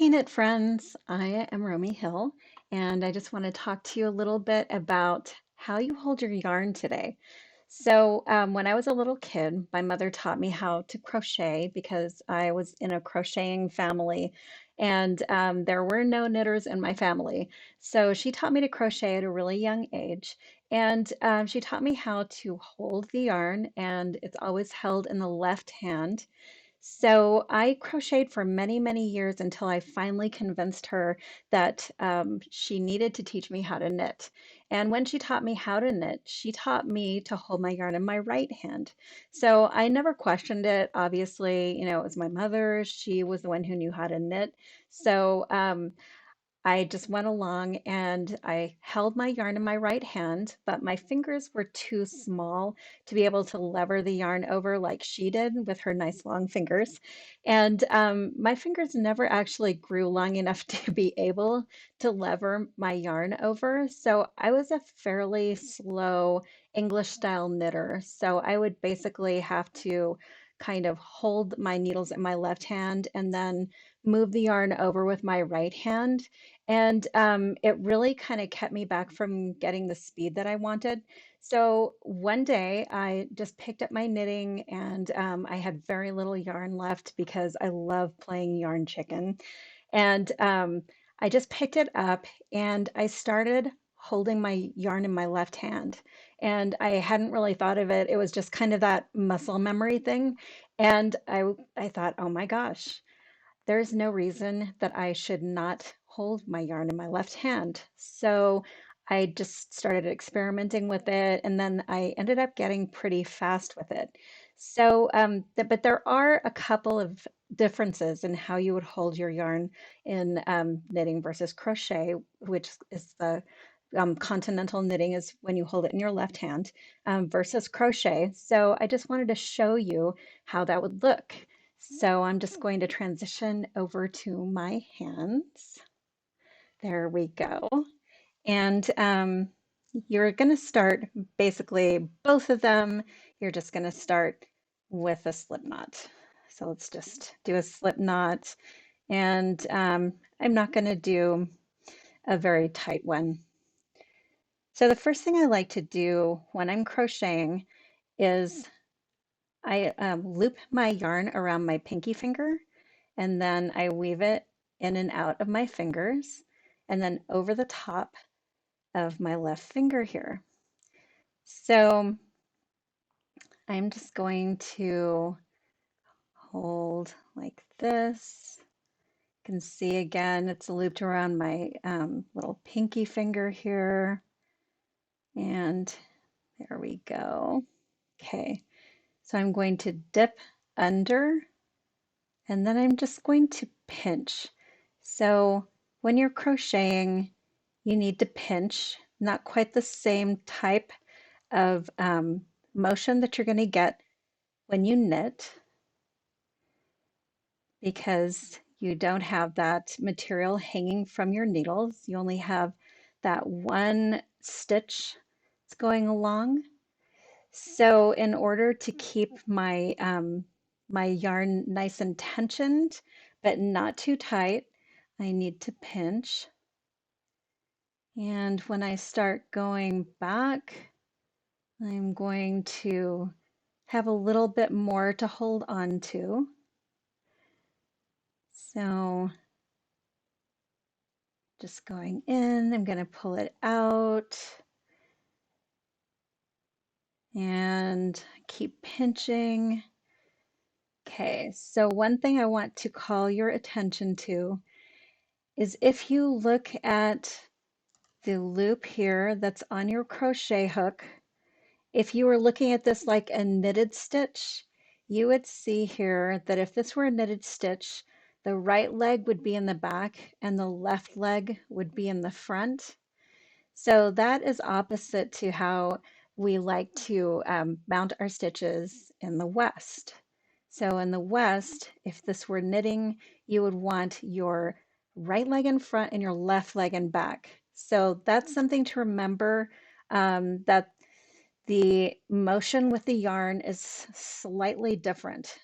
Hey knit friends, I am Romy Hill, and I just want to talk to you a little bit about how you hold your yarn today. When I was a little kid, my mother taught me how to crochet because I was in a crocheting family, and there were no knitters in my family. So she taught me to crochet at a really young age, and she taught me how to hold the yarn, and it's always held in the left hand. So I crocheted for many, many years until I finally convinced her that she needed to teach me how to knit. And when she taught me how to knit, she taught me to hold my yarn in my right hand. So I never questioned it. Obviously, it was my mother. She was the one who knew how to knit. So I just went along and I held my yarn in my right hand, but my fingers were too small to be able to lever the yarn over like she did with her nice long fingers. And my fingers never actually grew long enough to be able to lever my yarn over. So I was a fairly slow English style knitter. So I would basically have to kind of hold my needles in my left hand and then move the yarn over with my right hand, and it really kind of kept me back from getting the speed that I wanted. So one day I just picked up my knitting, and I had very little yarn left because I love playing yarn chicken. And I just picked it up and I started holding my yarn in my left hand. And I hadn't really thought of it. It was just kind of that muscle memory thing. And I thought, oh my gosh, there's no reason that I should not hold my yarn in my left hand. So I just started experimenting with it, and then I ended up getting pretty fast with it. But there are a couple of differences in how you would hold your yarn in knitting versus crochet, which is the continental knitting is when you hold it in your left hand versus crochet. So I just wanted to show you how that would look. So I'm just going to transition over to my hands. There we go. And you're going to start basically both of them. You're just going to start with a slip knot. So let's just do a slip knot. And I'm not going to do a very tight one. So the first thing I like to do when I'm crocheting is I loop my yarn around my pinky finger, and then I weave it in and out of my fingers and then over the top of my left finger here. So I'm just going to hold like this. You can see again, it's looped around my little pinky finger here. And there we go. Okay, so I'm going to dip under, and then I'm just going to pinch. So when you're crocheting, you need to pinch, not quite the same type of motion that you're going to get when you knit, because you don't have that material hanging from your needles. You only have that one stitch that's going along. So in order to keep my yarn nice and tensioned, but not too tight, I need to pinch. And when I start going back, I'm going to have a little bit more to hold on to. So just going in, I'm going to pull it out and keep pinching. Okay, so one thing I want to call your attention to is if you look at the loop here that's on your crochet hook, if you were looking at this like a knitted stitch, you would see here that if this were a knitted stitch, the right leg would be in the back and the left leg would be in the front. So that is opposite to how we like to mount our stitches in the West. So in the West, if this were knitting, you would want your right leg in front and your left leg in back. So that's something to remember, that the motion with the yarn is slightly different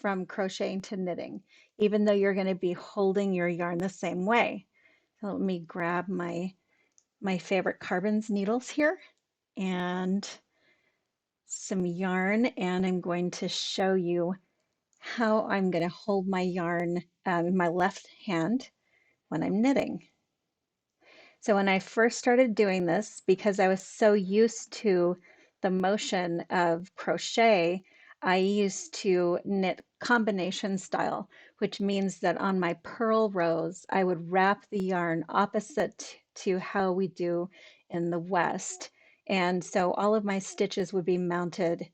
from crocheting to knitting, even though you're going to be holding your yarn the same way. So let me grab my favorite carbons needles here and some yarn, and I'm going to show you how I'm going to hold my yarn in my left hand when I'm knitting. So when I first started doing this, because I was so used to the motion of crochet, I used to knit combination style, which means that on my purl rows, I would wrap the yarn opposite to how we do in the West. And so all of my stitches would be mounted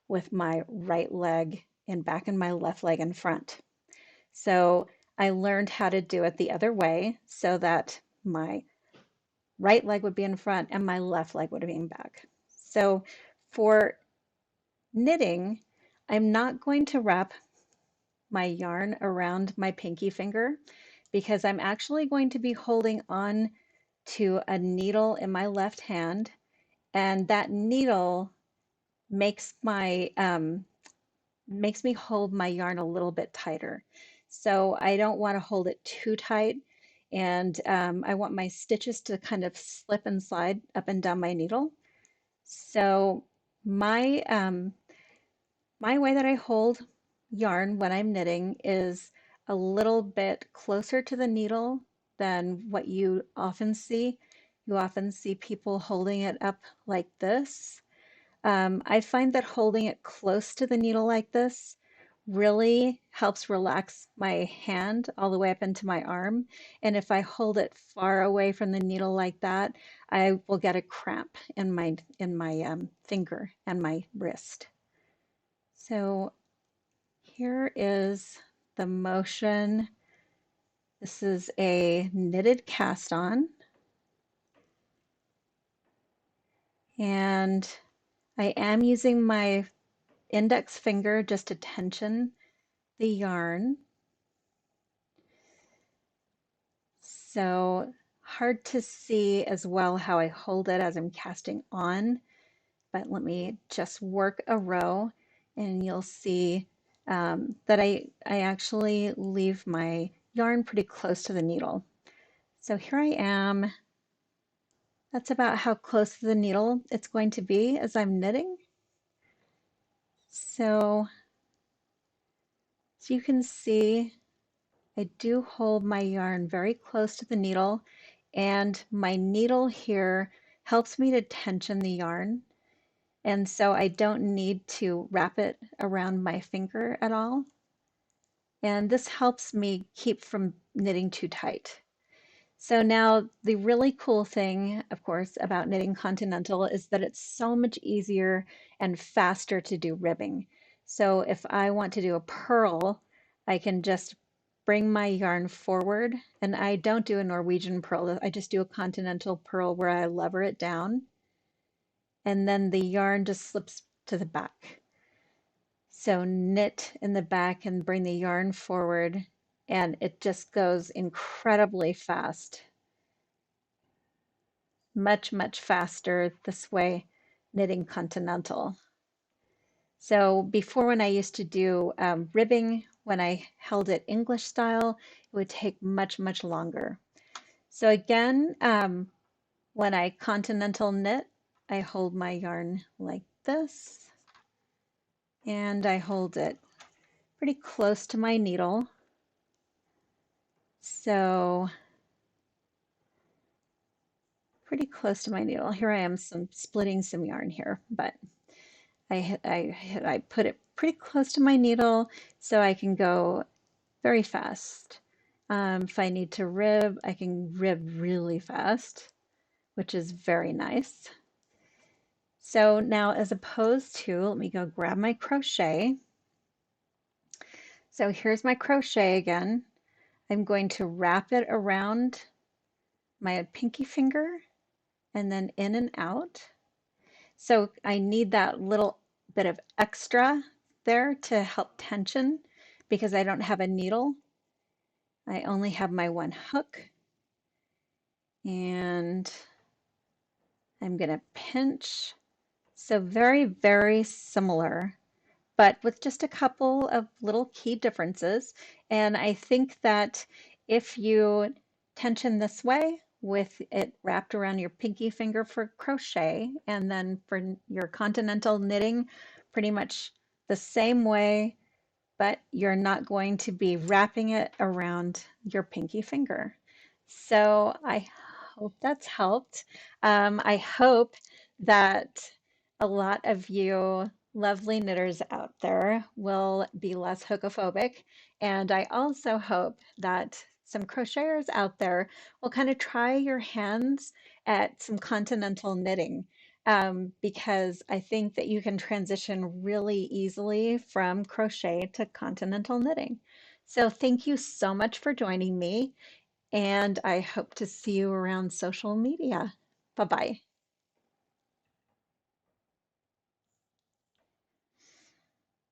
with my right leg in back and my left leg in front. So I learned how to do it the other way so that my right leg would be in front and my left leg would be in back. So for knitting, I'm not going to wrap my yarn around my pinky finger because I'm actually going to be holding on to a needle in my left hand, and that needle makes makes me hold my yarn a little bit tighter. So I don't want to hold it too tight, and I want my stitches to kind of slip and slide up and down my needle. So my my way that I hold yarn when I'm knitting is a little bit closer to the needle than what you often see. You often see people holding it up like this. I find that holding it close to the needle like this really helps relax my hand all the way up into my arm. And if I hold it far away from the needle like that, I will get a cramp in my finger and my wrist. So here is the motion. This is a knitted cast on, and I am using my index finger just to tension the yarn. So hard to see as well how I hold it as I'm casting on, but let me just work a row and you'll see that I actually leave my yarn pretty close to the needle. So here I am. That's about how close to the needle it's going to be as I'm knitting. So as you can see, I do hold my yarn very close to the needle, and my needle here helps me to tension the yarn. And so I don't need to wrap it around my finger at all. And this helps me keep from knitting too tight. So now the really cool thing, of course, about knitting Continental is that it's so much easier and faster to do ribbing. So if I want to do a purl, I can just bring my yarn forward, and I don't do a Norwegian purl. I just do a Continental purl where I lever it down, and then the yarn just slips to the back. So knit in the back and bring the yarn forward, and it just goes incredibly fast. Much, much faster this way knitting Continental. So before, when I used to do ribbing, when I held it English style, it would take much, much longer. So again, when I Continental knit, I hold my yarn like this, and I hold it pretty close to my needle. So pretty close to my needle. Here I am splitting some yarn here, but I put it pretty close to my needle so I can go very fast. If I need to rib, I can rib really fast, which is very nice. So now, as opposed to, let me go grab my crochet. So here's my crochet again. I'm going to wrap it around my pinky finger and then in and out. So I need that little bit of extra there to help tension because I don't have a needle. I only have my one hook, and I'm going to pinch. So very, very similar but with just a couple of little key differences. And I think that if you tension this way with it wrapped around your pinky finger for crochet, and then for your continental knitting, pretty much the same way, but you're not going to be wrapping it around your pinky finger. So I hope that's helped. I hope that a lot of you lovely knitters out there will be less hookophobic. And I also hope that some crocheters out there will kind of try your hands at some continental knitting, because I think that you can transition really easily from crochet to continental knitting. So thank you so much for joining me, and I hope to see you around social media. Bye bye.